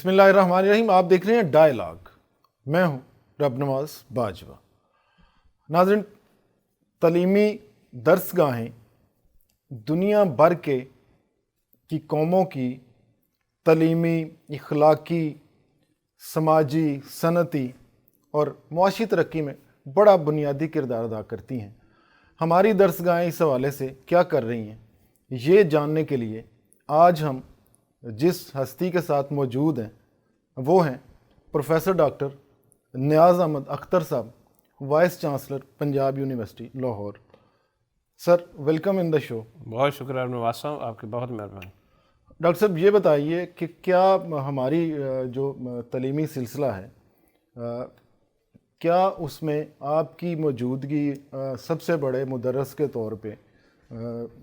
بسم اللہ الرحمن الرحیم. آپ دیکھ رہے ہیں ڈائیلاگ. میں ہوں رب نواز باجوہ. ناظرین، تعلیمی درس گاہیں دنیا بھر کی قوموں کی تعلیمی، اخلاقی، سماجی، صنعتی اور معاشی ترقی میں بڑا بنیادی کردار ادا کرتی ہیں. ہماری درس گاہیں اس حوالے سے کیا کر رہی ہیں، یہ جاننے کے لیے آج ہم جس ہستی کے ساتھ موجود ہیں وہ ہیں پروفیسر ڈاکٹر نیاز احمد اختر صاحب، vice chancellor Punjab university Lahore. Sir welcome in the show. بہت شکریہ نواز صاحب، آپ کی بہت مہربانی. ڈاکٹر صاحب یہ بتائیے کہ کیا ہماری جو تعلیمی سلسلہ ہے، کیا اس میں آپ کی موجودگی سب سے بڑے مدرس کے طور پہ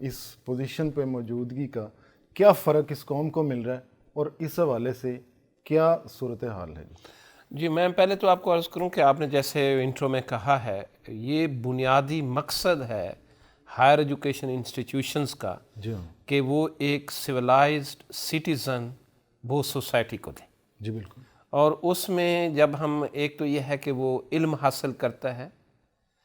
اس پوزیشن پہ موجودگی کا کیا فرق اس قوم کو مل رہا ہے، اور اس حوالے سے کیا صورتحال ہے؟ جی، میں پہلے تو آپ کو عرض کروں کہ آپ نے جیسے انٹرو میں کہا ہے، یہ بنیادی مقصد ہے ہائر ایجوکیشن انسٹیٹیوشنز کا جی ہاں. کہ وہ ایک سویلائزڈ سٹیزن وہ سوسائٹی کو دیں. جی بالکل. اور اس میں جب ہم ایک تو یہ ہے کہ وہ علم حاصل کرتا ہے،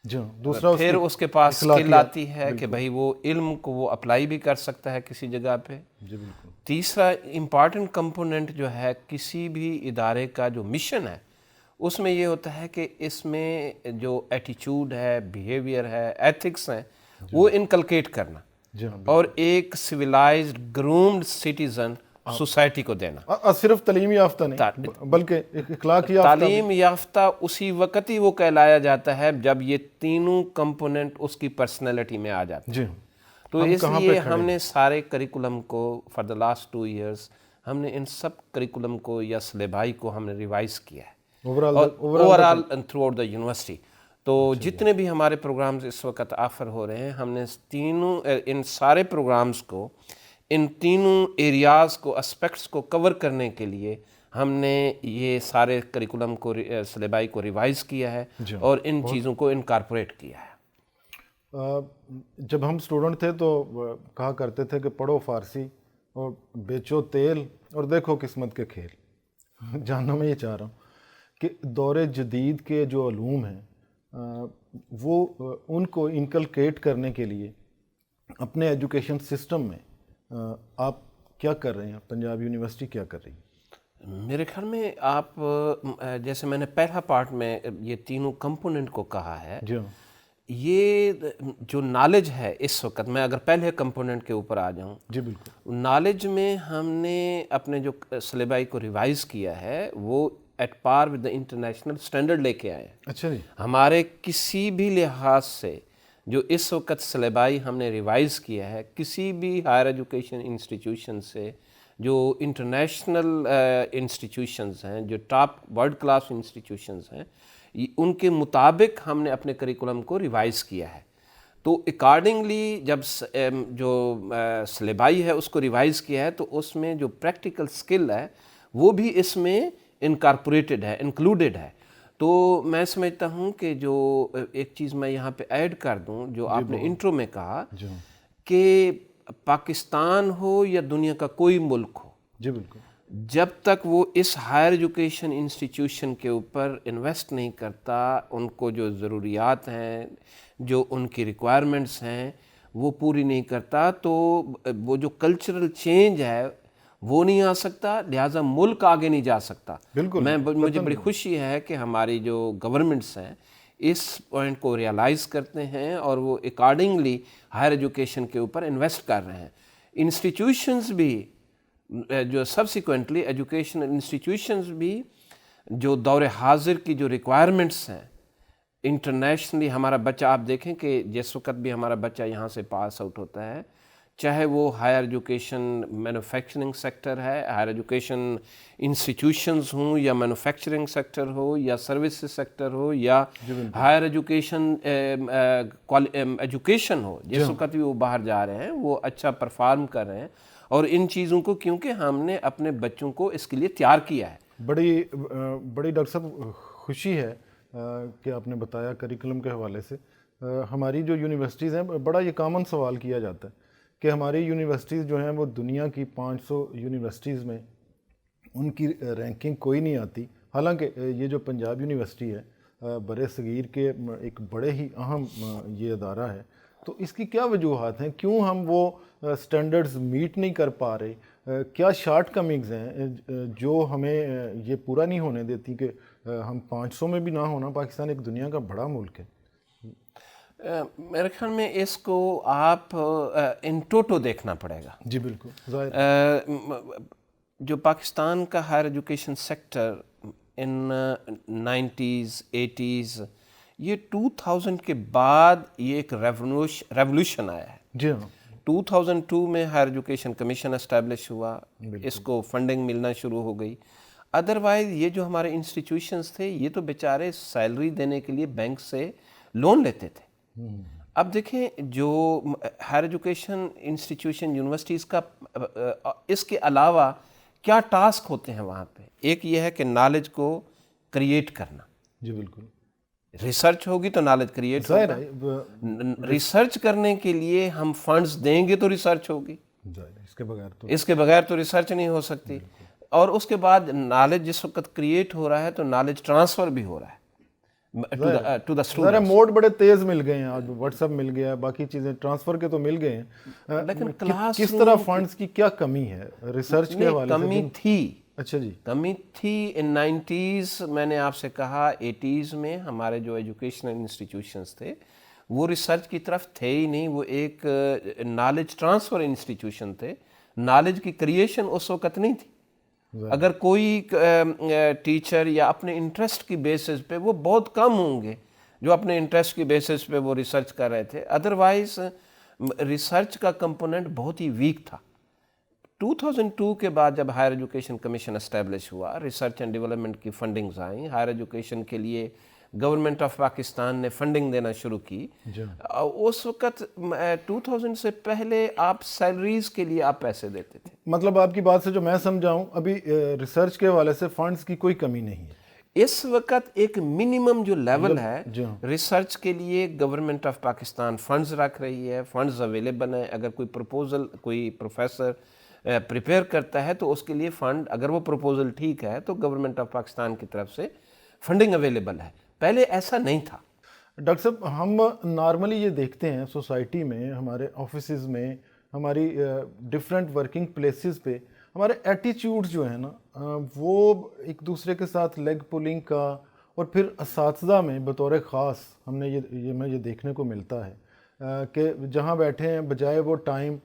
جی ہاں. دوسرا پھر اس کے پاس اسکل اخلاقیات. آتی ہے کہ بھائی وہ علم کو وہ اپلائی بھی کر سکتا ہے کسی جگہ پہ. جی بالکل. تیسرا امپارٹنٹ کمپوننٹ جو ہے کسی بھی ادارے کا جو مشن ہے، اس میں یہ ہوتا ہے کہ اس میں جو ایٹیچیوڈ ہے، بیہیویئر ہے، ایتھکس ہیں، وہ انکلکیٹ کرنا جی ہاں. اور ایک سویلائزڈ گرومڈ سٹیزن سوسائٹی کو دینا. صرف تعلیم یافتہ نہیں بلکہ اخلاق یافتہ. تعلیم یافتہ اسی وقت ہی وہ کہلایا جاتا ہے جب یہ تینوں کمپوننٹ اس کی پرسنالٹی میں آ جاتے ہیں. جی. تو اس لیے ہم نے سارے کریکولم کو فار دا لاسٹ 2 ایئرس ہم نے ان سب کریکولم کو یا سلیبائی کو ہم نے ریوائز کیا ہے over all through out the university. تو جتنے بھی ہمارے پروگرامز اس وقت آفر ہو رہے ہیں، ہم نے ان سارے پروگرامز کو، ان تینوں ایریاز کو، اسپیکٹس کو کور کرنے کے لیے ہم نے یہ سارے کریکولم کو، سلیبائی کو ریوائز کیا ہے اور ان چیزوں کو انکارپوریٹ کیا ہے. جب ہم اسٹوڈنٹ تھے تو کہا کرتے تھے کہ پڑھو فارسی اور بیچو تیل اور دیکھو قسمت کے کھیل. جاننا میں یہ چاہ رہا ہوں کہ دور جدید کے جو علوم ہیں وہ ان کو انکلکیٹ کرنے کے لیے اپنے ایجوکیشن سسٹم میں آپ کیا کر رہے ہیں؟ پنجاب یونیورسٹی کیا کر رہی ہے؟ میرے خیال میں آپ جیسے میں نے پہلا پارٹ میں یہ تینوں کمپوننٹ کو کہا ہے، جی ہاں. یہ جو نالج ہے اس وقت، میں اگر پہلے کمپوننٹ کے اوپر آ جاؤں، جی بالکل. نالج میں ہم نے اپنے جو سلیبائی کو ریوائز کیا ہے وہ at par with the international standard لے کے آئے. اچھا جی. ہمارے کسی بھی لحاظ سے جو اس وقت سلیبائی ہم نے ریوائز کیا ہے، کسی بھی ہائر ایجوکیشن انسٹیٹیوشن سے جو انٹرنیشنل انسٹیٹیوشنز ہیں، جو ٹاپ ورلڈ کلاس انسٹیٹیوشنز ہیں، ان کے مطابق ہم نے اپنے کریکولم کو ریوائز کیا ہے. تو اکارڈنگلی جب جو سلیبائی ہے اس کو ریوائز کیا ہے تو اس میں جو پریکٹیکل سکل ہے وہ بھی اس میں انکارپوریٹڈ ہے، انکلوڈڈ ہے. تو میں سمجھتا ہوں کہ جو ایک چیز میں یہاں پہ ایڈ کر دوں، جو آپ نے انٹرو میں کہا کہ پاکستان ہو یا دنیا کا کوئی ملک ہو، جی بالکل، جب تک وہ اس ہائر ایجوکیشن انسٹیٹیوشن کے اوپر انویسٹ نہیں کرتا، ان کو جو ضروریات ہیں، جو ان کی ریکوائرمنٹس ہیں وہ پوری نہیں کرتا، تو وہ جو کلچرل چینج ہے وہ نہیں آ سکتا، لہٰذا ملک آگے نہیں جا سکتا. مجھے بڑی خوشی ہے کہ ہماری جو گورنمنٹس ہیں اس پوائنٹ کو ریئلائز کرتے ہیں اور وہ اکارڈنگلی ہائر ایجوکیشن کے اوپر انویسٹ کر رہے ہیں. انسٹیٹیوشنز بھی جو سبسیکوینٹلی ایجوکیشن انسٹیٹیوشنز بھی جو دور حاضر کی جو ریکوائرمنٹس ہیں انٹرنیشنلی، ہمارا بچہ آپ دیکھیں کہ جس وقت بھی ہمارا بچہ یہاں سے پاس آؤٹ ہوتا ہے، چاہے وہ ہائر ایجوکیشن مینوفیکچرنگ سیکٹر ہے، ہائر ایجوکیشن انسٹیٹیوشنز ہوں یا مینوفیکچرنگ سیکٹر ہو یا سروسز سیکٹر ہو یا ہائر ایجوکیشن ایجوکیشن ہو، جس وقت بھی وہ باہر جا رہے ہیں وہ اچھا پرفارم کر رہے ہیں. اور ان چیزوں کو کیونکہ ہم نے اپنے بچوں کو اس کے لیے تیار کیا ہے. بڑی ڈاکٹر صاحب خوشی ہے کہ آپ نے بتایا کریکولم کے حوالے سے. ہماری جو یونیورسٹیز ہیں، بڑا یہ کامن سوال کیا جاتا ہے کہ ہماری یونیورسٹیز جو ہیں وہ دنیا کی 500 یونیورسٹیز میں ان کی رینکنگ کوئی نہیں آتی. حالانکہ یہ جو پنجاب یونیورسٹی ہے برِ صغیر کے ایک بڑے ہی اہم یہ ادارہ ہے, تو اس کی کیا وجوہات ہیں؟ کیوں ہم وہ سٹینڈرڈز میٹ نہیں کر پا رہے؟ کیا شارٹ کمنگز ہیں جو ہمیں یہ پورا نہیں ہونے دیتی کہ ہم 500 میں بھی نہ ہونا؟ پاکستان ایک دنیا کا بڑا ملک ہے. میرے خیال میں اس کو آپ ان ٹوٹو دیکھنا پڑے گا. جی بالکل, ظاہر جو پاکستان کا ہائر ایجوکیشن سیکٹر ان 90s 80s, یہ 2000 کے بعد یہ ایک ریولوشن آیا ہے. جی ہاں, 2002 میں ہائر ایجوکیشن کمیشن اسٹیبلش ہوا, اس کو فنڈنگ ملنا شروع ہو گئی. ادروائز یہ جو ہمارے انسٹیٹیوشنز تھے یہ تو بیچارے سیلری دینے کے لیے بینک سے لون لیتے تھے. اب دیکھیں جو ہائر ایجوکیشن انسٹیٹیوشن یونیورسٹیز کا اس کے علاوہ کیا ٹاسک ہوتے ہیں وہاں پہ, ایک یہ ہے کہ نالج کو کریٹ کرنا. جی بالکل, ریسرچ ہوگی تو نالج کریٹ ظاہر ہوگا. ہے ریسرچ کرنے کے لیے ہم فنڈز دیں گے تو ریسرچ ہوگی, اس کے بغیر تو ریسرچ نہیں ہو سکتی. اور اس کے بعد نالج جس وقت کریٹ ہو رہا ہے تو نالج ٹرانسفر بھی ہو رہا ہے ٹو دا اسٹوڈنٹ. موڈ بڑے تیز مل گئے ہیں آج, واٹس ایپ مل گیا, باقی چیزیں ٹرانسفر کے تو مل گئے ہیں, لیکن کلاس کس طرح فنڈز کی کیا کمی ہے ریسرچ کے حوالے سے؟ کمی تھی. اچھا جی, کمی تھی ان 90s. میں نے آپ سے کہا 80s میں ہمارے جو ایجوکیشنل انسٹیٹیوشنز تھے وہ ریسرچ کی طرف تھے ہی نہیں, وہ ایک نالج ٹرانسفر انسٹیٹیوشن تھے. نالج کی کریشن اس وقت نہیں تھی. اگر کوئی ٹیچر یا اپنے انٹرسٹ کی بیسس پہ, وہ بہت کم ہوں گے جو اپنے انٹرسٹ کی بیسس پہ وہ ریسرچ کر رہے تھے. ادروائز ریسرچ کا کمپوننٹ بہت ہی ویک تھا. 2002 کے بعد جب ہائر ایجوکیشن کمیشن اسٹیبلش ہوا, ریسرچ اینڈ ڈیولپمنٹ کی فنڈنگز آئیں, ہائر ایجوکیشن کے لیے گورنمنٹ آف پاکستان نے فنڈنگ دینا شروع کی. اس وقت 2000 سے پہلے آپ سیلریز کے لیے آپ پیسے دیتے تھے. مطلب آپ کی بات سے جو میں سمجھاؤں, ابھی ریسرچ کے حوالے سے فنڈز کی کوئی کمی نہیں ہے. اس وقت ایک منیمم جو لیول ہے ریسرچ کے لیے گورنمنٹ آف پاکستان فنڈز رکھ رہی ہے, فنڈز اویلیبل ہیں. اگر کوئی پروپوزل کوئی پروفیسر پریپیئر کرتا ہے تو اس کے لیے فنڈ, اگر وہ پروپوزل ٹھیک ہے تو گورنمنٹ آف پاکستان کی طرف سے فنڈنگ اویلیبل ہے. پہلے ایسا نہیں تھا. ڈاکٹر صاحب, ہم نارملی یہ دیکھتے ہیں سوسائٹی میں, ہمارے آفیسز میں, ہماری ڈفرینٹ ورکنگ پلیسز پہ ہمارے ایٹیچیوڈ جو ہیں نا, وہ ایک دوسرے کے ساتھ لیگ پولنگ کا, اور پھر اساتذہ میں بطور خاص ہم نے یہ دیکھنے کو ملتا ہے کہ جہاں بیٹھے ہیں بجائے وہ ٹائم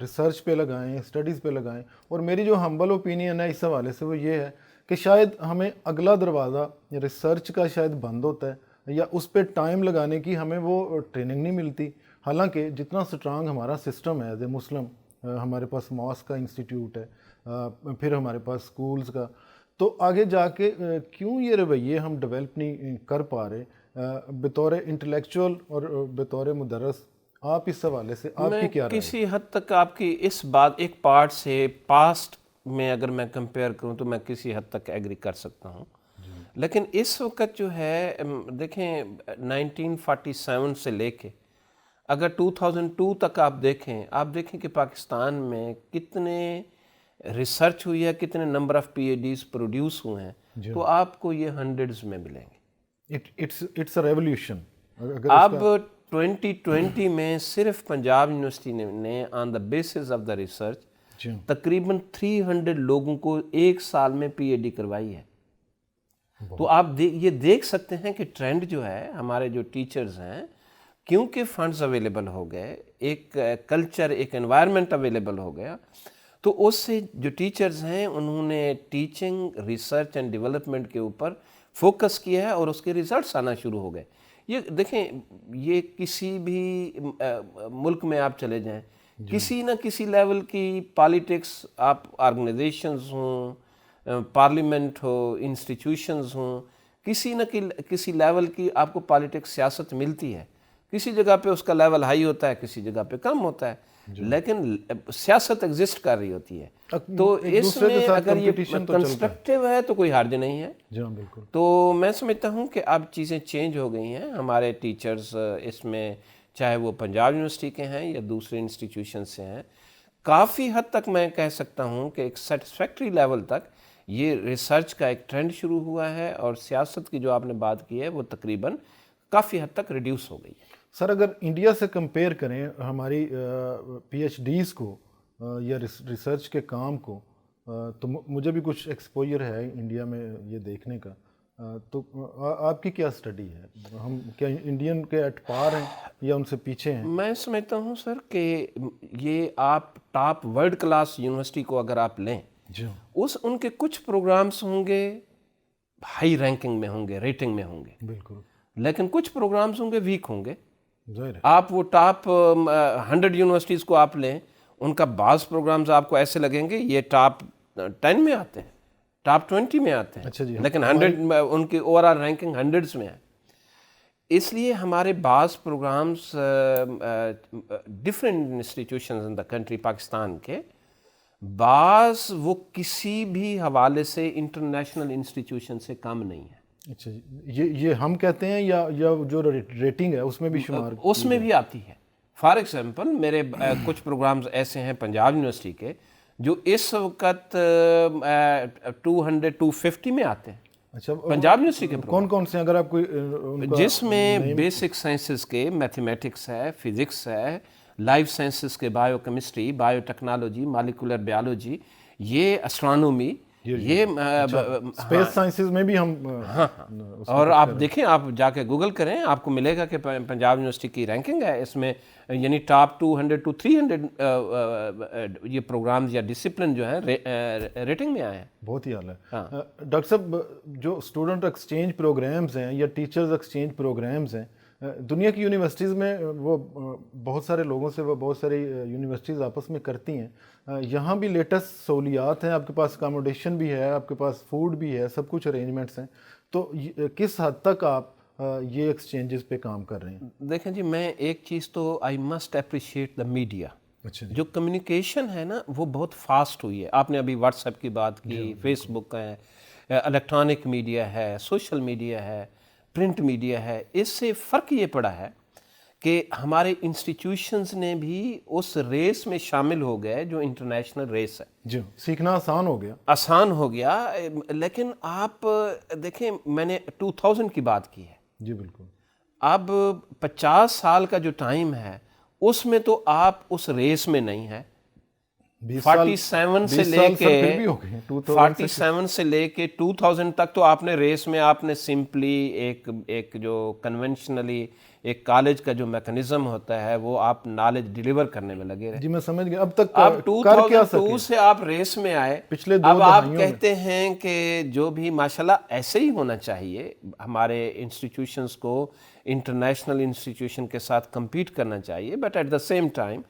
ریسرچ پہ لگائیں, اسٹڈیز پہ لگائیں. اور میری جو ہمبل اوپینین ہے اس حوالے سے وہ یہ ہے کہ شاید ہمیں اگلا دروازہ ریسرچ کا شاید بند ہوتا ہے, یا اس پہ ٹائم لگانے کی ہمیں وہ ٹریننگ نہیں ملتی. حالانکہ جتنا سٹرانگ ہمارا سسٹم ہے ایز اے مسلم, ہمارے پاس ماس کا انسٹیٹیوٹ ہے, پھر ہمارے پاس سکولز کا, تو آگے جا کے کیوں یہ رویے ہم ڈیولپ نہیں کر پا رہے بطور انٹلیکچوئل اور بطور مدرس؟ آپ اس حوالے سے آپ کی کیا رائے؟ کسی حد تک آپ کی اس بات ایک پارٹ سے پاسٹ میں اگر میں کمپیئر کروں تو میں کسی حد تک ایگری کر سکتا ہوں. لیکن اس وقت جو ہے دیکھیں 1947 سے لے کے اگر 2002 تک آپ دیکھیں کہ پاکستان میں کتنے ریسرچ ہوئی ہے, کتنے number of P H Ds produce ہوئے ہیں, تو آپ کو یہ ہنڈریڈز میں ملیں گے. It's a revolution. اب 2020 میں صرف پنجاب یونیورسٹی نے on the basis of the research تقریباً 300 لوگوں کو ایک سال میں پی ایچ ڈی کروائی ہے. تو آپ یہ دیکھ سکتے ہیں کہ ٹرینڈ جو ہے, ہمارے جو ٹیچرز ہیں کیونکہ فنڈز اویلیبل ہو گئے, ایک کلچر, ایک انوائرمنٹ اویلیبل ہو گیا, تو اس سے جو ٹیچرز ہیں انہوں نے ٹیچنگ, ریسرچ اینڈ ڈیولپمنٹ کے اوپر فوکس کیا ہے اور اس کے ریزلٹس آنا شروع ہو گئے. یہ دیکھیں, یہ کسی بھی ملک میں آپ چلے جائیں, کسی نہ کسی لیول کی پالیٹکس, آپ آرگنائزیشنز ہوں, پارلیمنٹ ہو, انسٹیٹیوشنز ہوں, کسی نہ کسی لیول کی آپ کو پالیٹکس, سیاست ملتی ہے. کسی جگہ پہ اس کا لیول ہائی ہوتا ہے, کسی جگہ پہ کم ہوتا ہے, لیکن سیاست ایگزسٹ کر رہی ہوتی ہے. تو اس میں اگر یہ کنسٹرکٹیو ہے تو کوئی حرج نہیں ہے. تو میں سمجھتا ہوں کہ اب چیزیں چینج ہو گئی ہیں. ہمارے ٹیچرز اس میں چاہے وہ پنجاب یونیورسٹی کے ہیں یا دوسرے انسٹیٹیوشن سے ہیں, کافی حد تک میں کہہ سکتا ہوں کہ ایک سیٹسفیکٹری لیول تک یہ ریسرچ کا ایک ٹرینڈ شروع ہوا ہے، اور سیاست کی جو آپ نے بات کی ہے وہ تقریباً کافی حد تک ریڈیوس ہو گئی ہے۔ سر اگر انڈیا سے کمپیئر کریں ہماری پی ایچ ڈیز کو یا ریسرچ کے کام کو، تو مجھے بھی کچھ ایکسپوجر ہے انڈیا میں یہ دیکھنے کا، تو آپ کی کیا اسٹڈی ہے؟ ہم کیا انڈین کے ایٹ پار ہیں یا ان سے پیچھے ہیں؟ میں سمجھتا ہوں سر کہ یہ آپ ٹاپ ورلڈ کلاس یونیورسٹی کو اگر آپ لیں، جی ان کے کچھ پروگرامز ہوں گے ہائی رینکنگ میں ہوں گے، ریٹنگ میں ہوں گے، بالکل، لیکن کچھ پروگرامز ہوں گے ویک ہوں گے۔ ظاہر ہے۔ آپ وہ ٹاپ 100 یونیورسٹیز کو آپ لیں، ان کا بعض پروگرامز آپ کو ایسے لگیں گے یہ ٹاپ 10 میں آتے ہیں، ٹاپ 20 میں آتے ہیں، اچھا جی، لیکن 100 ان کی اوور آل رینکنگ 100s میں ہے۔ اس لیے ہمارے بعض programmes different institutions in the country Pakistan کے، بعض وہ کسی بھی حوالے سے انٹرنیشنل انسٹیٹیوشن سے کم نہیں ہے۔ اچھا جی، یہ ہم کہتے ہیں یا جو ریٹنگ ہے اس میں بھی شمار؟ اس میں بھی آتی ہے۔ فار ایگزامپل میرے کچھ پروگرامز ایسے ہیں پنجاب یونیورسٹی کے جو اس وقت 200 250 میں آتے ہیں، اچھا، پنجاب یونیورسٹی کے کون کون سے اگر آپ کوئی جس میں بیسک سائنسز کے میتھمیٹکس ہے، فزکس ہے، لائف سائنسز کے bio chemistry, bio technology, molecular biology, یہ اسٹرانومی، یہ اسپیس سائنسز میں بھی ہم، اور آپ دیکھیں، آپ جا کے گوگل کریں، آپ کو ملے گا کہ پنجاب یونیورسٹی کی رینکنگ ہے اس میں، یعنی ٹاپ 200 to 300 یہ پروگرامز یا ڈسپلن جو ہیں ریٹنگ میں آئے ہیں۔ بہت ہی اعلیٰ ہے۔ ڈاکٹر صاحب، جو اسٹوڈنٹ ایکسچینج پروگرامز ہیں یا ٹیچرز ایکسچینج پروگرامز ہیں دنیا کی یونیورسٹیز میں، وہ بہت سارے لوگوں سے وہ بہت ساری یونیورسٹیز آپس میں کرتی ہیں، یہاں بھی لیٹسٹ سہولیات ہیں، آپ کے پاس اکاموڈیشن بھی ہے، آپ کے پاس فوڈ بھی ہے، سب کچھ ارینجمنٹس ہیں، تو کس حد تک آپ یہ ایکسچینجز پہ کام کر رہے ہیں؟ دیکھیں جی، میں ایک چیز تو I must appreciate the media, اچھا جی، جو کمیونیکیشن ہے نا وہ بہت فاسٹ ہوئی ہے۔ آپ نے ابھی واٹس ایپ کی بات کی، فیس بک ہے، الیکٹرانک میڈیا ہے، سوشل میڈیا ہے، پرنٹ میڈیا ہے۔ اس سے فرق یہ پڑا ہے کہ ہمارے انسٹیٹیوشنز نے بھی اس ریس میں شامل ہو گئے جو انٹرنیشنل ریس ہے۔ جی، سیکھنا آسان ہو گیا، آسان ہو گیا، لیکن آپ دیکھیں میں نے 2000 کی بات کی ہے، جی بالکل، اب 50 سال کا جو ٹائم ہے اس میں تو آپ اس ریس میں نہیں ہیں۔ 47 سے لے کے 47 سے لے کے 2000 تک تو آپ نے ریس میں، آپ نے سمپلی ایک جو کنونشنلی ایک کالج کا جو میکنزم ہوتا ہے وہ آپ نالج ڈیلیور کرنے میں لگے رہے۔ جی میں سمجھ گیا، اب تک اب کر کیا 2002 سے آپ ریس میں آئے، پچھلے 2 اب آپ دہائیوں میں کہتے ہیں کہ جو بھی ماشاءاللہ ایسے ہی ہونا چاہیے، ہمارے انسٹیٹیوشنز کو انٹرنیشنل انسٹیٹیوشن کے ساتھ کمپیٹ کرنا چاہیے، but at the same time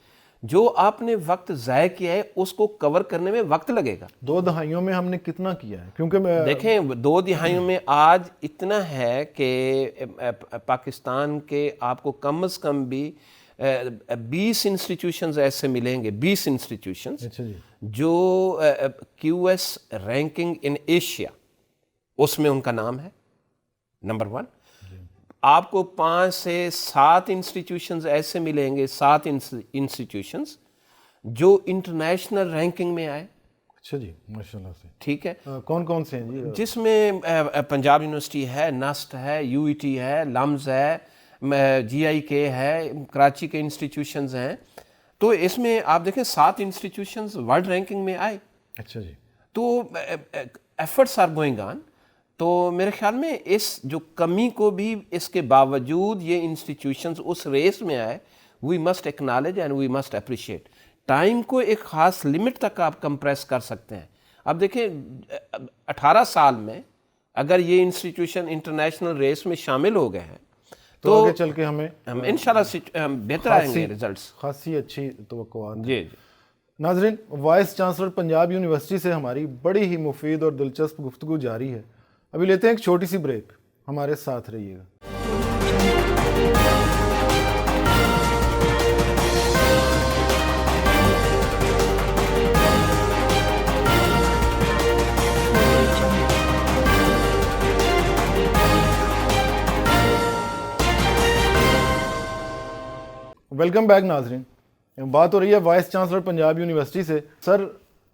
جو آپ نے وقت ضائع کیا ہے اس کو کور کرنے میں وقت لگے گا۔ 2 دہائیوں میں ہم نے کتنا کیا ہے؟ کیونکہ دیکھیں 2 دہائیوں میں آج اتنا ہے کہ پاکستان کے آپ کو کم از کم بھی 20 انسٹیٹیوشنز ایسے ملیں گے، 20 انسٹیٹیوشنز اچھا جی، جو Q S ranking in Asia, اس میں ان کا نام ہے نمبر 1۔ آپ کو 5 سے 7 انسٹیٹیوشنز ایسے ملیں گے، 7 انسٹیٹیوشنز جو انٹرنیشنل رینکنگ میں آئے۔ اچھا جی، ماشاءاللہ سے، ٹھیک ہے، کون کون سے ہیں جی؟ جس میں پنجاب یونیورسٹی ہے، نسٹ ہے، یو ای ٹی ہے، لمز ہے، جی آئی کے ہے، کراچی کے انسٹیٹیوشنز ہیں۔ تو اس میں آپ دیکھیں 7 انسٹیٹیوشنز ورلڈ رینکنگ میں آئے۔ اچھا جی، تو ایفرٹس آر گوئنگ آن۔ تو میرے خیال میں اس جو کمی کو بھی اس کے باوجود یہ انسٹیٹیوشنز اس ریس میں آئے، we must acknowledge and we must appreciate. Time کو ایک خاص لمٹ تک آپ کمپریس کر سکتے ہیں۔ اب دیکھیں 18 سال میں اگر یہ انسٹیٹیوشن انٹرنیشنل ریس میں شامل ہو گئے ہیں تو آگے چل کے ہم انشاءاللہ بہتر آئیں گے ریزلٹس، خاصی اچھی توقعات۔ جی جی ناظرین، وائس چانسلر پنجاب یونیورسٹی سے ہماری بڑی ہی مفید اور دلچسپ گفتگو جاری ہے۔ ابھی لیتے ہیں ایک چھوٹی سی بریک، ہمارے ساتھ رہیے گا۔ ویلکم بیک ناظرین، بات ہو رہی ہے وائس چانسلر پنجاب یونیورسٹی سے۔ سر،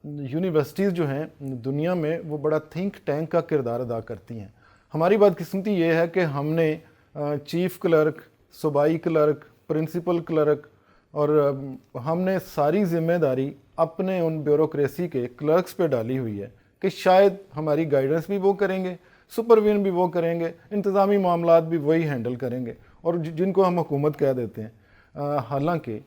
یونیورسٹیز جو ہیں دنیا میں وہ بڑا تھنک ٹینک کا کردار ادا کرتی ہیں. ہماری بدقسمتی یہ ہے کہ ہم نے چیف کلرک، صوبائی کلرک، پرنسپل کلرک اور ہم نے ساری ذمہ داری اپنے ان بیوروکریسی کے کلرکس پہ ڈالی ہوئی ہے کہ شاید ہماری گائیڈنس بھی وہ کریں گے، سپرویژن بھی وہ کریں گے، انتظامی معاملات بھی وہی ہینڈل کریں گے، اور جن کو ہم حکومت کہہ دیتے ہیں. حالانکہ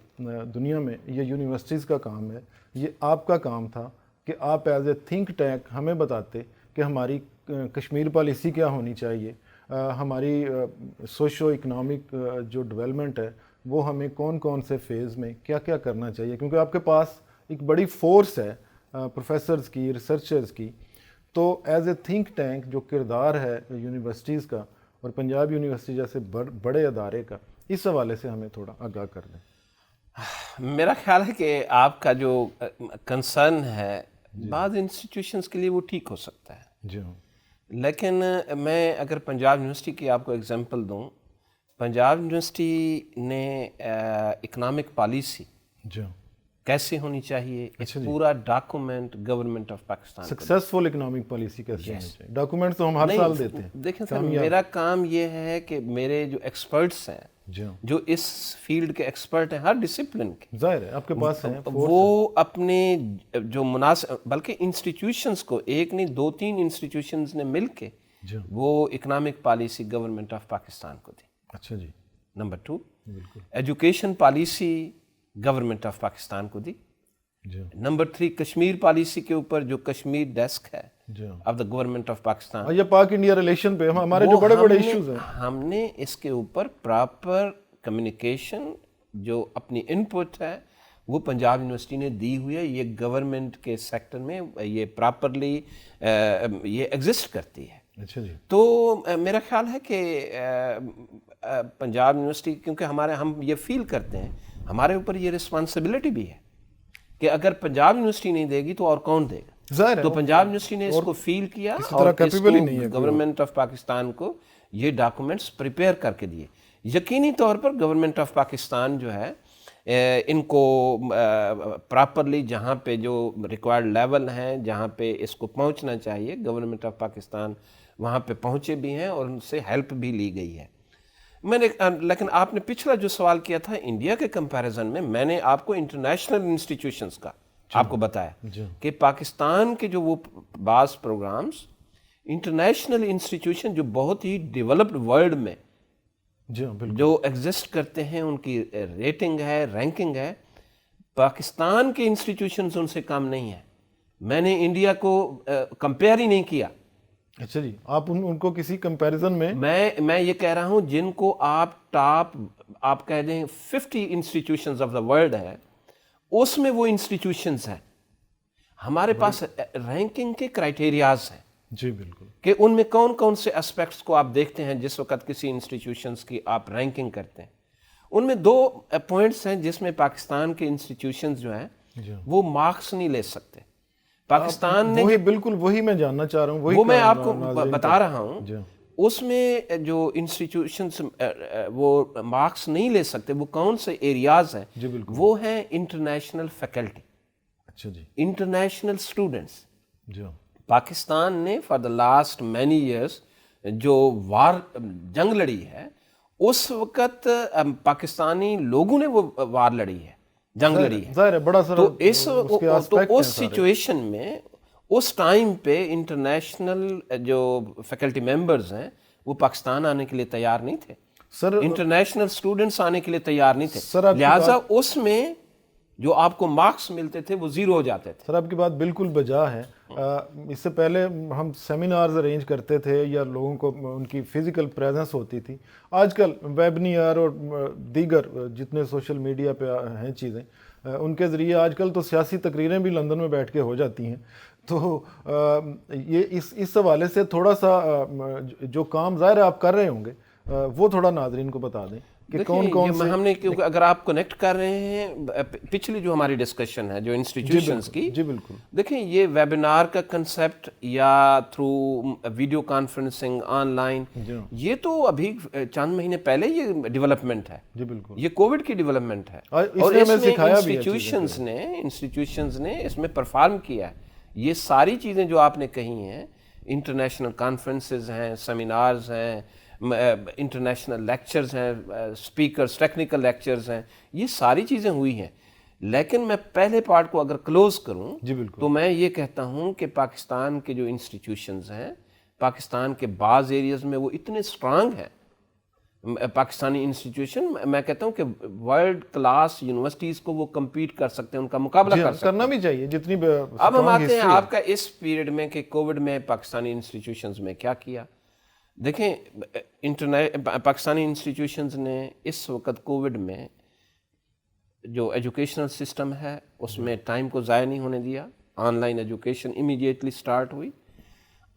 دنیا میں یہ یونیورسٹیز کا کام ہے، یہ آپ کا کام تھا کہ آپ ایز اے تھنک ٹینک ہمیں بتاتے کہ ہماری کشمیر پالیسی کیا ہونی چاہیے، ہماری سوشو اکنامک جو ڈیولپمنٹ ہے وہ ہمیں کون کون سے فیز میں کیا کیا کرنا چاہیے، کیونکہ آپ کے پاس ایک بڑی فورس ہے پروفیسرز کی، ریسرچرز کی. تو ایز اے تھنک ٹینک جو کردار ہے یونیورسٹیز کا اور پنجاب یونیورسٹی جیسے بڑے ادارے کا، اس حوالے سے ہمیں تھوڑا آگاہ کر دیں. میرا خیال ہے کہ آپ کا جو کنسرن ہے بعض انسٹیٹیوشنز کے لیے وہ ٹھیک ہو سکتا ہے، جی ہاں، لیکن میں اگر پنجاب یونیورسٹی کی آپ کو اگزامپل دوں، پنجاب یونیورسٹی نے اکنامک پالیسی جی ہاں، کیسے ہونی چاہیے، ایک پورا document government of Pakistan successful economic policy کیسے ہونی چاہیے. ڈاکومنٹ تو ہم ہر سال دیتے ہیں. دیکھیں سر، میرا کام یہ ہے کہ میرے جو ایکسپرٹس ہیں، جی ہاں، جو اس فیلڈ کے ایکسپرٹ ہیں ہر ڈسپلن کے، ظاہر ہے آپ کے پاس ہیں، وہ اپنے جو مناسب، بلکہ انسٹیٹیوشنز کو، ایک نہیں 2-3 انسٹیٹیوشنز نے مل کے جی ہاں، وہ economic policy government of Pakistan کو دی. اچھا جی، نمبر 2، بالکل، education policy government of Pakistan کو دی. جی ہاں، نمبر 3، کشمیر پالیسی کے اوپر جو کشمیر ڈیسک ہے جی ہاں، of the government of Pakistan, یہ پاک انڈیا ریلیشن پہ ہمارے جو بڑے بڑے ایشوز ہیں، ہم نے اس کے اوپر پراپر کمیونیکیشن جو اپنی انپٹ ہے وہ پنجاب یونیورسٹی نے دی ہوئی ہے. یہ گورنمنٹ کے سیکٹر میں یہ پراپرلی یہ ایگزسٹ کرتی ہے. اچھا جی، تو میرا خیال ہے کہ پنجاب یونیورسٹی، کیونکہ ہم یہ فیل کرتے ہیں، ہمارے اوپر یہ رسپانسبلٹی بھی ہے کہ اگر پنجاب یونیورسٹی نہیں دے گی تو اور کون دے گا. ظاہر ہے تو پنجاب یونیورسٹی نے اس کو فیل کیا کسی اور طرح اس capable ہی نہیں ہے کو گورنمنٹ آف پاکستان کو یہ ڈاکومنٹس پریپیئر کر کے دیے. یقینی طور پر گورنمنٹ آف پاکستان جو ہے ان کو پراپرلی جہاں پہ جو ریکوائرڈ لیول ہیں، جہاں پہ اس کو پہنچنا چاہیے، گورنمنٹ آف پاکستان وہاں پہ پہنچے بھی ہیں اور ان سے ہیلپ بھی لی گئی ہے. لیکن آپ نے پچھلا جو سوال کیا تھا انڈیا کے کمپیریزن میں نے آپ کو انٹرنیشنل انسٹیٹیوشنز کا آپ کو بتایا کہ پاکستان کے جو وہ بعض پروگرامز انٹرنیشنل انسٹیٹیوشن جو بہت ہی ڈیولپڈ ورلڈ میں جی ہاں، بالکل، جو ایگزسٹ کرتے ہیں، ان کی ریٹنگ ہے، رینکنگ ہے، پاکستان کے انسٹیٹیوشنز ان سے کم نہیں ہیں. میں نے انڈیا کو کمپیئر ہی نہیں کیا. اچھا جی، آپ ان کو کسی کمپیریزن میں، میں یہ کہہ رہا ہوں جن کو آپ کہہ دیں 50 انسٹیٹیوشنز آف دا ورلڈ ہے، اس میں وہ انسٹیٹیوشنز ہیں. ہمارے پاس رینکنگ کے کرائٹیریاز ہیں جی بالکل، کہ ان میں کون کون سے اسپیکٹس کو آپ دیکھتے ہیں جس وقت کسی انسٹیٹیوشنز کی آپ رینکنگ کرتے ہیں. ان میں 2 پوائنٹس ہیں جس میں پاکستان کے انسٹیٹیوشنز جو ہیں وہ مارکس نہیں لے سکتے. پاکستان نے وہی بالکل وہی میں جاننا چاہ رہا ہوں، وہ میں آپ کو بتا رہا ہوں، اس میں جو انسٹیٹیوشنز وہ مارکس نہیں لے سکتے وہ کون سے ایریاز ہیں؟ جی بالکل، وہ ہیں انٹرنیشنل فیکلٹی، اچھا جی، انٹرنیشنل اسٹوڈنٹس. جی پاکستان نے for the last many years جو جنگ لڑی ہے، اس وقت پاکستانی لوگوں نے وہ وار لڑی ہے، جنگ لڑی ہے. ظاہر ہے بڑا سارا تو اس سچویشن میں اس ٹائم پہ انٹرنیشنل جو فیکلٹی ممبرز ہیں وہ پاکستان آنے کے لیے تیار نہیں تھے، سر انٹرنیشنل اسٹوڈنٹس آنے کے لیے تیار نہیں تھے. سر لہٰذا اس میں جو آپ کو مارکس ملتے تھے وہ 0 ہو جاتے تھے. سر آپ کی بات بالکل بجا ہے. اس سے پہلے ہم سیمینارز ارینج کرتے تھے یا لوگوں کو ان کی فزیکل پریزنس ہوتی تھی. آج کل ویبنیئر اور دیگر جتنے سوشل میڈیا پہ ہیں چیزیں، ان کے ذریعے آج کل تو سیاسی تقریریں بھی لندن میں بیٹھ کے ہو جاتی ہیں. تو یہ اس حوالے سے تھوڑا سا جو کام ظاہر آپ کر رہے ہوں گے وہ تھوڑا ناظرین کو بتا دیں. کہ کون کون سے. ہم نے کیونکہ اگر آپ کنیکٹ کر رہے ہیں پچھلی جو ہماری ڈسکشن ہے جو انسٹیٹیوشنز کی, جی بالکل دیکھیں یہ ویبینار کا کنسیپٹ یا through video conferencing on line, یہ تو ابھی چند مہینے پہلے یہ ڈیولپمنٹ ہے. جی بالکل یہ کووڈ کی ڈیولپمنٹ ہے اور اس میں انسٹیٹیوشنز نے اس میں پرفارم کیا ہے. یہ ساری چیزیں جو آپ نے کہی ہیں, انٹرنیشنل کانفرنسز ہیں, سیمینارز ہیں, انٹرنیشنل لیکچرز ہیں, اسپیکرز, ٹیکنیکل لیکچرز ہیں, یہ ساری چیزیں ہوئی ہیں. لیکن میں پہلے پارٹ کو اگر کلوز کروں تو میں یہ کہتا ہوں کہ پاکستان کے جو انسٹیٹیوشنز ہیں, پاکستان کے بعض ایریاز میں وہ اتنے اسٹرانگ ہیں. پاکستانی انسٹیٹیوشن میں کہتا ہوں کہ ورلڈ کلاس یونیورسٹیز کو وہ کمپیٹ کر سکتے ہیں, ان کا مقابلہ کر سکتے ہیں. کرنا بھی چاہیے جتنی. اب ہم آتے ہیں آپ کا اس پیریڈ میں کہ کووڈ میں پاکستانی انسٹیٹیوشنز میں کیا کیا. دیکھیں پاکستانی انسٹیٹیوشنز نے اس وقت کووڈ میں جو ایجوکیشنل سسٹم ہے اس میں ٹائم کو ضائع نہیں ہونے دیا. On line education immediately start ہوئی,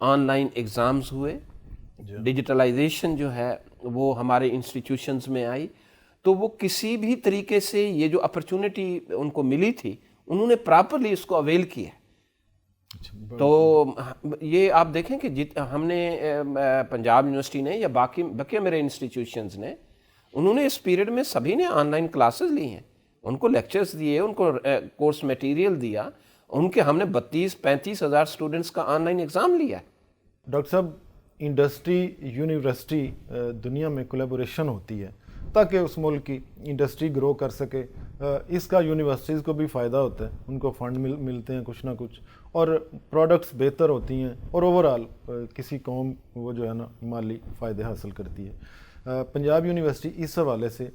آن لائن ایگزامز ہوئے, ڈیجیٹلائزیشن جو ہے وہ ہمارے انسٹیٹیوشنز میں آئی. تو وہ کسی بھی طریقے سے یہ جو اپرچونٹی ان کو ملی تھی انہوں نے پراپرلی اس کو اویل کیا. تو یہ آپ دیکھیں کہ ہم نے پنجاب یونیورسٹی نے یا باقی میرے انسٹیٹیوشنز نے, انہوں نے اس پیریڈ میں سبھی نے آن لائن کلاسز لی ہیں, ان کو لیکچرز دیے, ان کو کورس میٹیریل دیا, ان کے ہم نے 32-35 ہزار اسٹوڈنٹس کا آن لائن ایگزام لیا ہے. ڈاکٹر صاحب انڈسٹری یونیورسٹی دنیا میں کولیبوریشن ہوتی ہے تاکہ اس ملک کی انڈسٹری گرو کر سکے. اس کا یونیورسٹیز کو بھی فائدہ ہوتا ہے, ان کو فنڈ ملتے ہیں کچھ نہ کچھ, اور پروڈکٹس بہتر ہوتی ہیں, اور اوورآل کسی قوم وہ جو ہے نا مالی فائدے حاصل کرتی ہے. پنجاب یونیورسٹی اس حوالے سے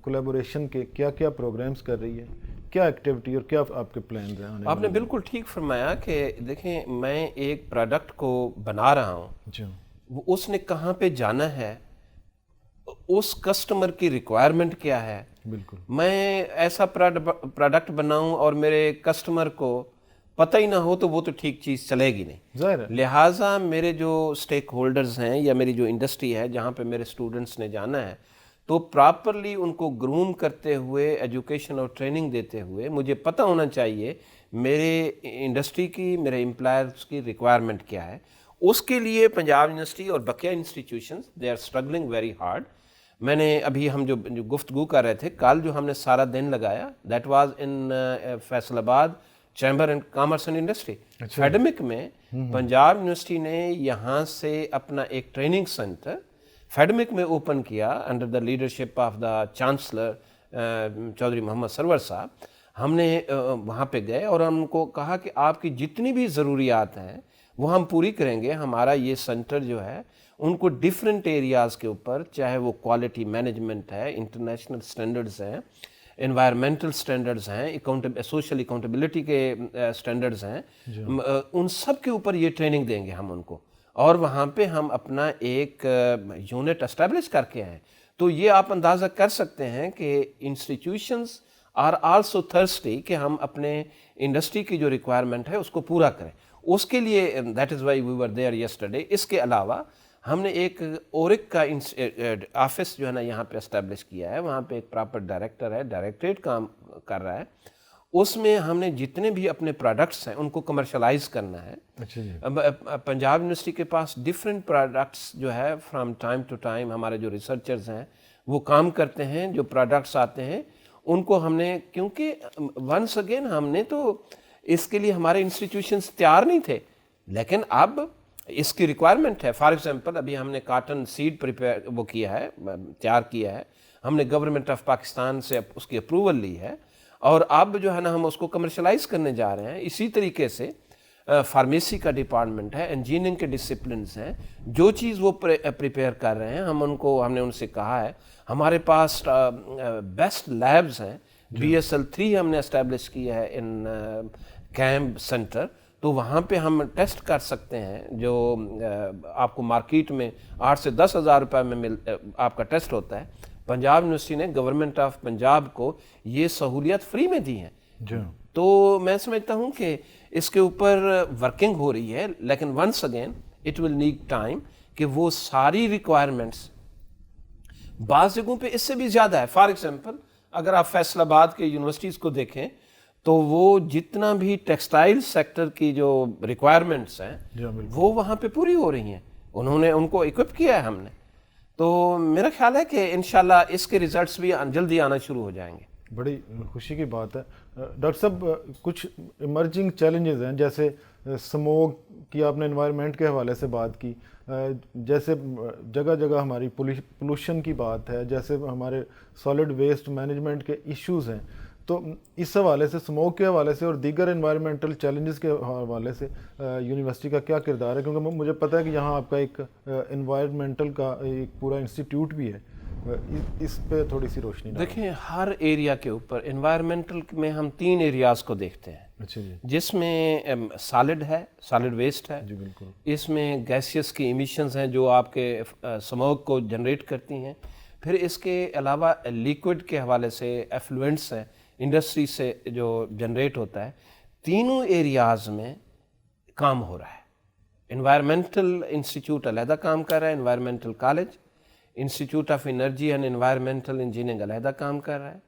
کولیبوریشن کے کیا کیا پروگرامز کر رہی ہے, کیا ایکٹیویٹی اور کیا آپ کے پلانز ہیں؟ آپ نے بالکل ٹھیک فرمایا کہ دیکھیں میں ایک پروڈکٹ کو بنا رہا ہوں, وہ اس نے کہاں پہ جانا ہے, اس کسٹمر کی ریکوائرمنٹ کیا ہے. بالکل میں ایسا پروڈکٹ بناؤں اور میرے کسٹمر کو پتہ ہی نہ ہو تو وہ تو ٹھیک چیز چلے گی نہیں. ظاہر ہے. لہٰذا میرے جو اسٹیک ہولڈرز ہیں یا میری جو انڈسٹری ہے جہاں پہ میرے اسٹوڈنٹس نے جانا ہے, تو پراپرلی ان کو گروم کرتے ہوئے, ایجوکیشن اور ٹریننگ دیتے ہوئے مجھے پتہ ہونا چاہیے میرے انڈسٹری کی, میرے امپلائرز کی ریکوائرمنٹ کیا ہے. اس کے لیے پنجاب یونیورسٹی اور بقیہ institutions they are struggling very hard. میں نے ابھی ہم جو گفتگو کر رہے تھے, کل جو ہم نے سارا دن لگایا that was in Faisalabad chamber and commerce and industry. FIEDMC میں پنجاب یونیورسٹی نے یہاں سے اپنا ایک ٹریننگ سینٹر فیڈمک میں اوپن کیا under the leadership of the chancellor Chaudhry Muhammad Sarwar صاحب. ہم نے وہاں پہ گئے اور ہم کو کہا کہ آپ کی جتنی بھی ضروریات ہیں وہ ہم پوری کریں گے. ہمارا یہ سینٹر جو ہے ان کو ڈفرینٹ ایریاز کے اوپر, چاہے وہ کوالٹی مینجمنٹ ہے, انٹرنیشنل سٹینڈرڈز ہیں, انوائرمنٹل سٹینڈرڈز ہیں, سوشل اکاؤنٹیبلٹی کے سٹینڈرڈز ہیں, ان سب کے اوپر یہ ٹریننگ دیں گے ہم ان کو. اور وہاں پہ ہم اپنا ایک یونٹ اسٹیبلش کر کے ہیں. تو یہ آپ اندازہ کر سکتے ہیں کہ انسٹیٹیوشنز آر آلسو تھرسٹی کہ ہم اپنے انڈسٹری کی جو ریکوائرمنٹ ہے اس کو پورا کریں. اس کے لیے that is why we were there yesterday. اس کے علاوہ ہم نے ایک اورک کا آفس جو ہے نا یہاں پہ اسٹیبلش کیا ہے. وہاں پہ ایک پراپر ڈائریکٹر ہے, ڈائریکٹریٹ کام کر رہا ہے. اس میں ہم نے جتنے بھی اپنے پروڈکٹس ہیں ان کو کمرشلائز کرنا ہے. پنجاب یونیورسٹی کے پاس ڈفرینٹ پروڈکٹس جو ہے فرام ٹائم ٹو ٹائم ہمارے جو ریسرچرز ہیں وہ کام کرتے ہیں. جو پروڈکٹس آتے ہیں ان کو ہم نے, کیونکہ ونس اگین ہم نے تو اس کے لیے ہمارے انسٹیٹیوشنز تیار نہیں تھے, لیکن اب اس کی ریکوائرمنٹ ہے. فار ایگزامپل ابھی ہم نے کاٹن سیڈ تیار کیا ہے, ہم نے گورنمنٹ آف پاکستان سے اس کی اپروول لی ہے, اور اب جو ہے نا ہم اس کو کمرشلائز کرنے جا رہے ہیں. اسی طریقے سے فارمیسی کا ڈپارٹمنٹ ہے, انجینئرنگ کے ڈسپلنز ہیں, جو چیز وہ پریپیئر کر رہے ہیں ہم نے ان سے کہا ہے. ہمارے پاس بیسٹ لیبز ہیں, BSL-3 ہم نے اسٹیبلش کیا ہے ان کیمپ سینٹر. تو وہاں پہ ہم ٹیسٹ کر سکتے ہیں جو آپ کو مارکیٹ میں 8 سے 10 ہزار روپے میں آپ کا ٹیسٹ ہوتا ہے. پنجاب یونیورسٹی نے گورنمنٹ آف پنجاب کو یہ سہولیات فری میں دی ہیں. تو میں سمجھتا ہوں کہ اس کے اوپر ورکنگ ہو رہی ہے, لیکن once again it will need time کہ وہ ساری ریکوائرمنٹس بعض جگہوں پہ اس سے بھی زیادہ ہے. فار ایگزامپل اگر آپ فیصل آباد کے یونیورسٹیز کو دیکھیں تو وہ جتنا بھی ٹیکسٹائل سیکٹر کی جو ریکوائرمنٹس ہیں وہ وہاں پہ پوری ہو رہی ہیں, انہوں نے ان کو اکوپ کیا ہے ہم نے. تو میرا خیال ہے کہ انشاءاللہ اس کے ریزلٹس بھی جلدی آنا شروع ہو جائیں گے. بڑی خوشی کی بات ہے. ڈاکٹر صاحب کچھ ایمرجنگ چیلنجز ہیں, جیسے سموگ کی آپ نے انوائرمنٹ کے حوالے سے بات کی, جیسے جگہ جگہ ہماری پولوشن کی بات ہے, جیسے ہمارے سالڈ ویسٹ مینجمنٹ کے ایشوز ہیں. تو اس حوالے سے سموگ کے حوالے سے اور دیگر انوائرمنٹل چیلنجز کے حوالے سے یونیورسٹی کا کیا کردار ہے؟ کیونکہ مجھے پتہ ہے کہ یہاں آپ کا ایک انوائرمنٹل کا ایک پورا انسٹیٹیوٹ بھی ہے, اس پہ تھوڑی سی روشنی ڈالیں. دیکھیں ہر ایریا کے اوپر انوائرمنٹل میں ہم 3 ایریاز کو دیکھتے ہیں. اچھا جی. جس میں سالڈ ہے, سالڈ ویسٹ ہے, جی بالکل. اس میں گیسیس کی ایمیشنز ہیں جو آپ کے سموگ کو جنریٹ کرتی ہیں. پھر اس کے علاوہ لیکوڈ کے حوالے سے ایفلوئنٹس ہیں انڈسٹری سے جو جنریٹ ہوتا ہے. تینوں ایریاز میں کام ہو رہا ہے. انوائرمنٹل انسٹیٹیوٹ علیحدہ کام کر رہا ہے, environmental college, institute of energy and environmental engineering علیحدہ کام کر رہا ہے.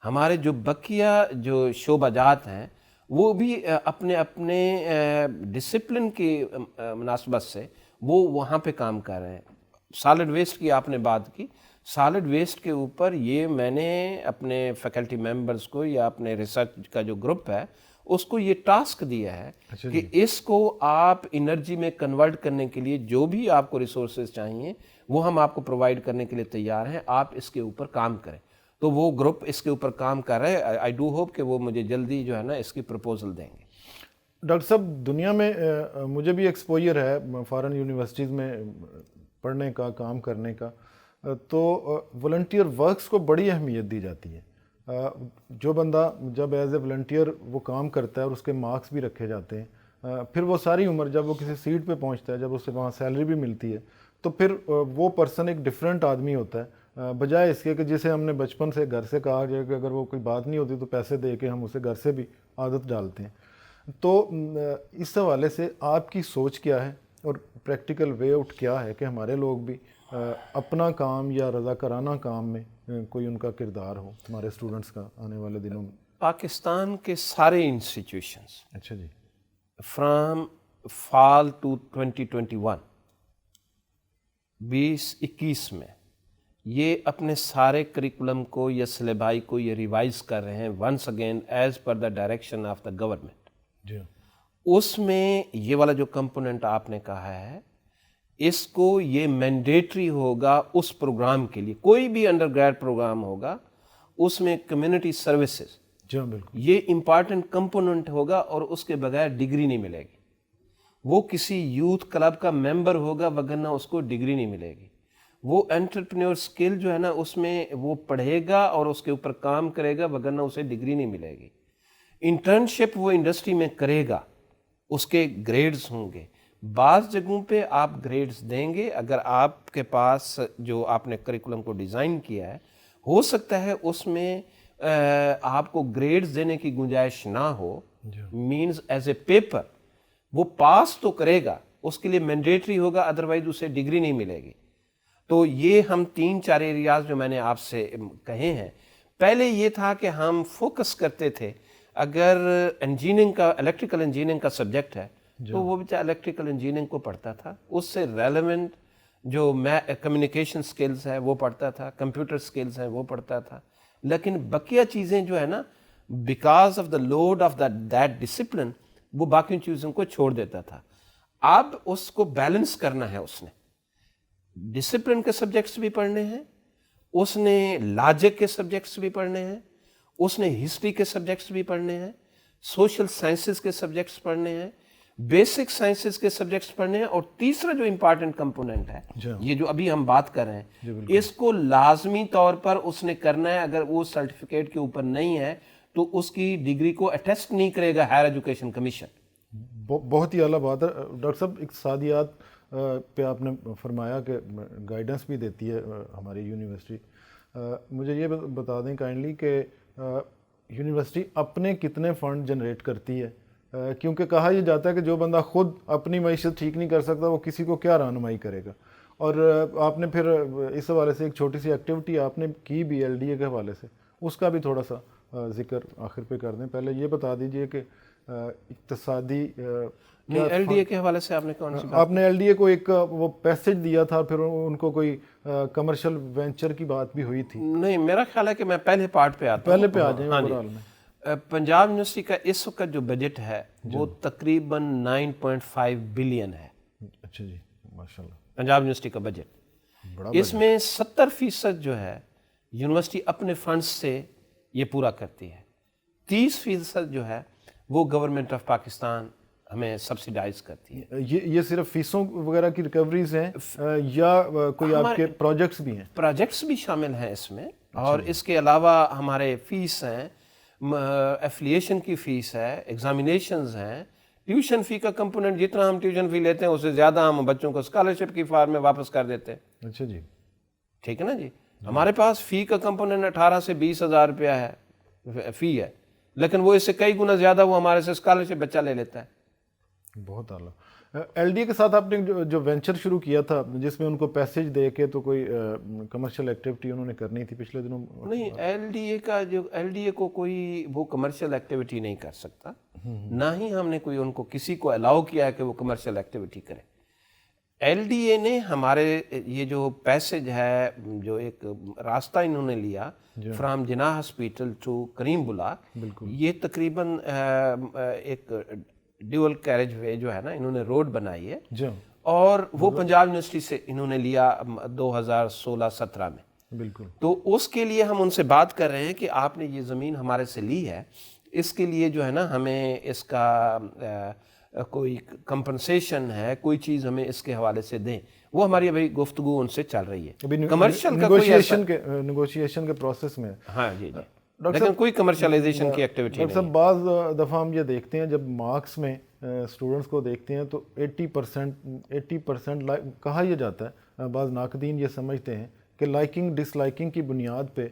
ہمارے جو بقیہ جو شعبہ جات ہیں وہ بھی اپنے اپنے ڈسپلن کی مناسبت سے وہ وہاں پہ کام کر رہے ہیں. سالڈ ویسٹ کی آپ نے بات کی, سالڈ ویسٹ کے اوپر یہ میں نے اپنے فیکلٹی ممبرز کو یا اپنے ریسرچ کا جو گروپ ہے اس کو یہ ٹاسک دیا ہے کہ اس کو آپ انرجی میں کنورٹ کرنے کے لیے جو بھی آپ کو ریسورسز چاہیے وہ ہم آپ کو پرووائڈ کرنے کے لیے تیار ہیں, آپ اس کے اوپر کام کریں. تو وہ گروپ اس کے اوپر کام کر رہے ہیں. آئی ڈو ہوپ کہ وہ مجھے جلدی جو ہے نا اس کی پروپوزل دیں گے. ڈاکٹر صاحب دنیا میں مجھے بھی ایکسپوجر ہے فارن یونیورسٹیز میں پڑھنے کا, کام کرنے کا, تو والنٹیئر ورکس کو بڑی اہمیت دی جاتی ہے. جو بندہ جب ایز اے والنٹیئر وہ کام کرتا ہے اور اس کے مارکس بھی رکھے جاتے ہیں, پھر وہ ساری عمر جب وہ کسی سیٹ پہ پہنچتا ہے, جب اسے وہاں سیلری بھی ملتی ہے, تو پھر وہ پرسن ایک ڈیفرنٹ آدمی ہوتا ہے, بجائے اس کے کہ جسے ہم نے بچپن سے گھر سے کہا جائے کہ اگر وہ کوئی بات نہیں ہوتی تو پیسے دے کے ہم اسے گھر سے بھی عادت ڈالتے ہیں. تو اس حوالے سے آپ کی سوچ کیا ہے اور پریکٹیکل وے آؤٹ کیا ہے کہ ہمارے لوگ بھی اپنا کام یا رضاکارانہ کام میں کوئی ان کا کردار ہو ہمارے اسٹوڈنٹس کا آنے والے دنوں میں؟ پاکستان کے سارے انسٹیٹیوشنز اچھا جی, فرام فال ٹو 2021 میں یہ اپنے سارے کریکولم کو یا سلیبائی کو یہ ریوائز کر رہے ہیں once again as per the direction of the government. جی. اس میں یہ والا جو کمپوننٹ آپ نے کہا ہے اس کو یہ مینڈیٹری ہوگا اس پروگرام کے لیے, کوئی بھی انڈر گریڈ پروگرام ہوگا اس میں کمیونٹی سروسز جی بالکل یہ امپارٹنٹ کمپوننٹ ہوگا اور اس کے بغیر ڈگری نہیں ملے گی. وہ کسی یوتھ کلب کا ممبر ہوگا وگرنہ اس کو ڈگری نہیں ملے گی. وہ انٹرپرینور سکل جو ہے نا اس میں وہ پڑھے گا اور اس کے اوپر کام کرے گا وگرنہ اسے ڈگری نہیں ملے گی. انٹرنشپ وہ انڈسٹری میں کرے گا, اس کے گریڈز ہوں گے. بعض جگہوں پہ آپ گریڈز دیں گے اگر آپ کے پاس جو آپ نے کریکولم کو ڈیزائن کیا ہے ہو سکتا ہے اس میں آپ کو گریڈز دینے کی گنجائش نہ ہو, مینز ایز اے پیپر وہ پاس تو کرے گا, اس کے لیے مینڈیٹری ہوگا, ادروائز اسے ڈگری نہیں ملے گی. تو یہ ہم 3-4 ایریاز جو میں نے آپ سے کہے ہیں. پہلے یہ تھا کہ ہم فوکس کرتے تھے اگر انجینئرنگ کا الیکٹریکل انجینئرنگ کا سبجیکٹ ہے تو وہ بچہ الیکٹریکل انجینئرنگ کو پڑھتا تھا, اس سے ریلیونٹ جو کمیونیکیشن سکلز ہے وہ پڑھتا تھا, کمپیوٹر سکلز ہیں وہ پڑھتا تھا. لیکن بقیہ چیزیں جو ہے نا because of the load of that discipline وہ باقی چیزوں کو چھوڑ دیتا تھا. اب اس کو بیلنس کرنا ہے, اس نے ڈسپلن کے سبجیکٹس بھی پڑھنے ہیں, اس نے لاجک کے سبجیکٹس بھی پڑھنے ہیں, اس نے ہسٹری کے سبجیکٹس بھی پڑھنے ہیں, سوشل سائنسز کے سبجیکٹس پڑھنے ہیں, بیسک سائنسز کے سبجیکٹس پڑھنے ہیں, اور تیسرا جو امپارٹنٹ کمپوننٹ ہے یہ جو ابھی ہم بات کر رہے ہیں اس کو لازمی طور پر اس نے کرنا ہے. اگر وہ سرٹیفکیٹ کے اوپر نہیں ہے تو اس کی ڈگری کو اٹیسٹ نہیں کرے گا ہائر ایجوکیشن کمیشن. بہت ہی اعلیٰ بات ہے. ڈاکٹر صاحب اقتصادیات پہ آپ نے فرمایا کہ گائیڈنس بھی دیتی ہے ہماری یونیورسٹی. مجھے یہ بتا دیں کائنڈلی کہ یونیورسٹی اپنے کتنے فنڈ جنریٹ کرتی ہے, کیونکہ کہا یہ جاتا ہے کہ جو بندہ خود اپنی معیشت ٹھیک نہیں کر سکتا وہ کسی کو کیا رہنمائی کرے گا, اور آپ نے پھر اس حوالے سے ایک چھوٹی سی ایکٹیویٹی آپ نے کی بھی ایل ڈی اے کے حوالے سے، اس کا بھی تھوڑا سا ذکر آخر پہ کر دیں. پہلے یہ بتا دیجئے کہ اقتصادی ایل ڈی اے کے حوالے سے آپ نے کون سی آپ نے ایل ڈی اے کو ایک وہ پیسج دیا تھا، پھر ان کو کوئی کمرشل وینچر کی بات بھی ہوئی تھی. نہیں، میرا خیال ہے کہ میں پہلے پارٹ پہ آتا ہوں. پہلے پہ آ جائیں اوورآل میں. پنجاب یونیورسٹی کا اس وقت جو بجٹ ہے وہ تقریباً 9.5 بلین ہے. اچھا جی، ماشاء اللہ. پنجاب یونیورسٹی کا بجٹ، اس میں 70% جو ہے یونیورسٹی اپنے فنڈز سے یہ پورا کرتی ہے. 30% جو ہے وہ گورنمنٹ آف پاکستان ہمیں سبسیڈائز کرتی ہے. یہ صرف فیسوں وغیرہ کی ریکوریز ہیں یا کوئی آپ کے پروجیکٹس بھی ہیں؟ پروجیکٹس بھی شامل ہیں اس میں، اور اس کے علاوہ ہمارے فیس ہیں، ایفلیشن کی فیس ہے، ایگزامینیشنز ہیں، ٹیوشن فی کا کمپوننٹ جتنا ہم ٹیوشن فی لیتے ہیں اس سے زیادہ ہم بچوں کو اسکالرشپ کی فارم میں واپس کر دیتے ہیں. اچھا جی، ٹھیک ہے نا جی. ہمارے پاس فی کا کمپوننٹ 18 سے 20 ہزار روپیہ ہے فی ہے، لیکن وہ اس سے کئی گنا زیادہ وہ ہمارے سے اسکالرشپ بچہ لے لیتا ہے. بہت اعلیٰ. ایل ڈی اے کے ساتھ آپ نے جو وینچر شروع کیا تھا جس میں ان کو پیسج دے کے تو کوئی کمرشل ایکٹیویٹی انہوں نے کرنی تھی پچھلے دنوں؟ نہیں، ایل ڈی اے کو کوئی وہ کمرشل ایکٹیویٹی نہیں کر سکتا، نہ ہی ہم نے کوئی ان کو کسی کو الاؤ کیا ہے کہ وہ کمرشل ایکٹیویٹی کرے. ایل ڈی اے نے ہمارے یہ جو پیسج ہے، جو ایک راستہ انہوں نے لیا from Jinnah hospital to Karim block, یہ تقریباً ایک ڈیول کیریج وے جو ہے نا انہوں نے روڈ بنائی ہے، اور وہ پنجاب یونیورسٹی سے انہوں نے لیا 2016-17 میں. بالکل. تو اس کے لیے ہم ان سے بات کر رہے ہیں کہ آپ نے یہ زمین ہمارے سے لی ہے، اس کے لیے جو ہے نا ہمیں اس کا کوئی کمپنسیشن ہے، کوئی چیز ہمیں اس کے حوالے سے دیں. وہ ہماری ابھی گفتگو ان سے چل رہی ہے. کمرشل کا کوئی نیگوشیشن کے پروسیس میں. ہاں جی جی، لیکن کوئی کمرشلائزیشن کی ایکٹیویٹی نہیں. ڈاکٹر صاحب، بعض دفعہ ہم یہ دیکھتے ہیں جب مارکس میں اسٹوڈنٹس کو دیکھتے ہیں تو 80% کہا یہ جاتا ہے، بعض ناقدین یہ سمجھتے ہیں کہ لائکنگ ڈس لائکنگ کی بنیاد پہ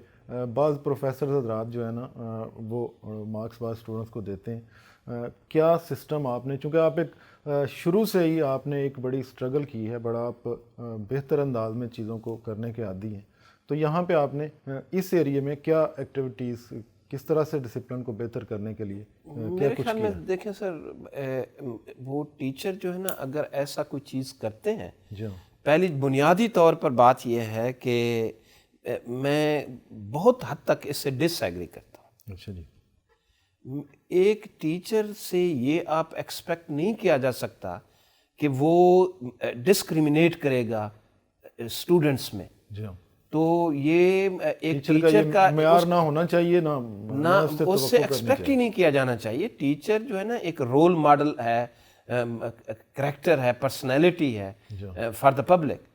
بعض پروفیسر حضرات جو ہے نا وہ مارکس بعض اسٹوڈنٹس کو دیتے ہیں. کیا سسٹم آپ نے، چونکہ آپ ایک شروع سے ہی آپ نے ایک بڑی اسٹرگل کی ہے، بڑا آپ بہتر انداز میں چیزوں کو کرنے کے عادی ہیں، تو یہاں پہ آپ نے اس ایریے میں کیا ایکٹیویٹیز، کس طرح سے ڈسپلن کو بہتر کرنے کے لیے میرے خیال میں دیکھیں سر، وہ ٹیچر جو ہے نا اگر ایسا کوئی چیز کرتے ہیں، پہلی بنیادی طور پر بات یہ ہے کہ میں بہت حد تک اس سے ڈس ایگری کرتا ہوں. اچھا جی. ایک ٹیچر سے یہ آپ ایکسپیکٹ نہیں کیا جا سکتا کہ وہ ڈسکریمنیٹ کرے گا اسٹوڈنٹس میں. تو یہ ایک ٹیچر کا معیار نہ ہونا چاہیے، نہ اس سے ایکسپیکٹ ہی نہیں کیا جانا چاہیے. ٹیچر جو ہے نا ایک رول ماڈل ہے، کریکٹر ہے، پرسنالٹی ہے فار دا پبلک.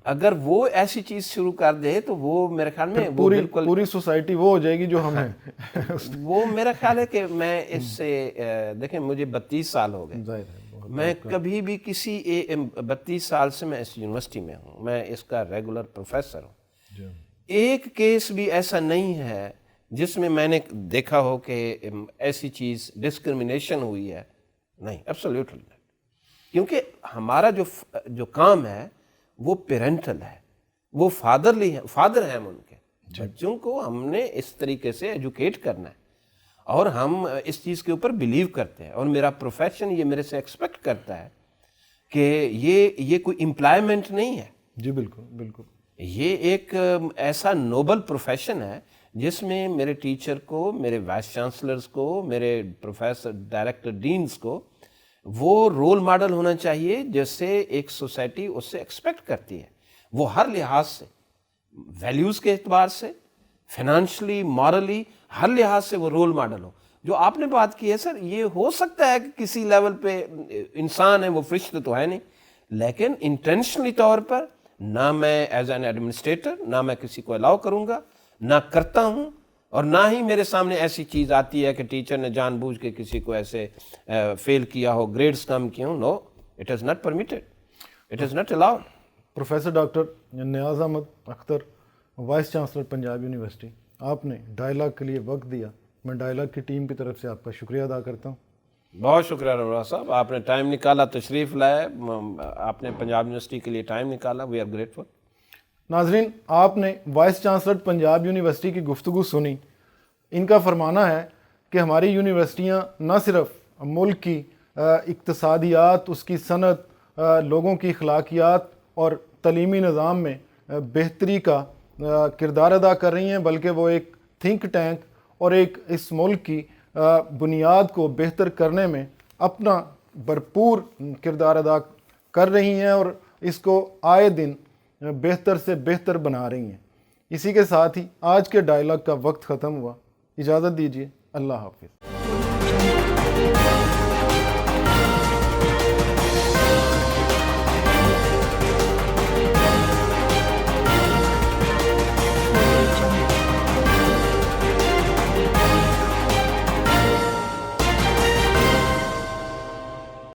اگر وہ ایسی چیز شروع کر دے تو وہ میرے خیال میں وہ بالکل پوری سوسائٹی وہ ہو جائے گی جو ہم ہیں. وہ میرا خیال ہے کہ میں اس سے دیکھیں مجھے 32 سال ہو گئے، میں کبھی بھی کسی 32 سال سے میں اس یونیورسٹی میں ہوں، میں اس کا ریگولر پروفیسر ہوں. ایک کیس بھی ایسا نہیں ہے جس میں میں نے دیکھا ہو کہ ایسی چیز ڈسکرمنیشن ہوئی ہے. نہیں، ایبسلیوٹلی نہیں. کیونکہ ہمارا جو کام ہے وہ پیرنٹل ہے، وہ فادرلی ہے، فادر ہیں ان کے بچوں کو ہم نے اس طریقے سے ایجوکیٹ کرنا ہے، اور ہم اس چیز کے اوپر بلیو کرتے ہیں. اور میرا پروفیشن یہ میرے سے ایکسپیکٹ کرتا ہے کہ یہ کوئی امپلائمنٹ نہیں ہے. جی بالکل بالکل. یہ ایک ایسا نوبل پروفیشن ہے جس میں میرے ٹیچر کو، میرے وائس چانسلرز کو، میرے پروفیسر ڈائریکٹر ڈینز کو وہ رول ماڈل ہونا چاہیے جس سے ایک سوسائٹی اس سے ایکسپیکٹ کرتی ہے. وہ ہر لحاظ سے، ویلیوز کے اعتبار سے، فائنانشلی، مورلی، ہر لحاظ سے وہ رول ماڈل ہو. جو آپ نے بات کی ہے سر، یہ ہو سکتا ہے کہ کسی لیول پہ انسان ہے، وہ فرشتہ تو ہے نہیں، لیکن انٹینشنلی طور پر نہ میں ایز این ایڈمنسٹریٹر، نہ میں کسی کو الاؤ کروں گا، نہ کرتا ہوں، اور نہ ہی میرے سامنے ایسی چیز آتی ہے کہ ٹیچر نے جان بوجھ کے کسی کو ایسے فیل کیا ہو، گریڈز کم کیے ہوں. No, it is not permitted, it is not allowed. Professor doctor Niaz Ahmed Akhtar, vice chancellor Punjab university, آپ نے ڈائلاگ کے لیے وقت دیا. میں ڈائلاگ کی ٹیم کی طرف سے آپ کا شکریہ ادا کرتا ہوں. بہت شکریہ رمضان صاحب، آپ نے ٹائم نکالا، تشریف لائے، آپ نے پنجاب یونیورسٹی کے لیے ٹائم نکالا، وی آر گریٹفل۔ ناظرین، آپ نے وائس چانسلر پنجاب یونیورسٹی کی گفتگو سنی۔ ان کا فرمانا ہے کہ ہماری یونیورسٹیاں نہ صرف ملک کی اقتصادیات، اس کی صنعت، لوگوں کی اخلاقیات اور تعلیمی نظام میں بہتری کا کردار ادا کر رہی ہیں، بلکہ وہ ایک تھنک ٹینک اور ایک اس ملک کی بنیاد کو بہتر کرنے میں اپنا بھرپور کردار ادا کر رہی ہیں اور اس کو آئے دن بہتر سے بہتر بنا رہی ہیں۔ اسی کے ساتھ ہی آج کے ڈائلاگ کا وقت ختم ہوا۔ اجازت دیجیے، اللہ حافظ۔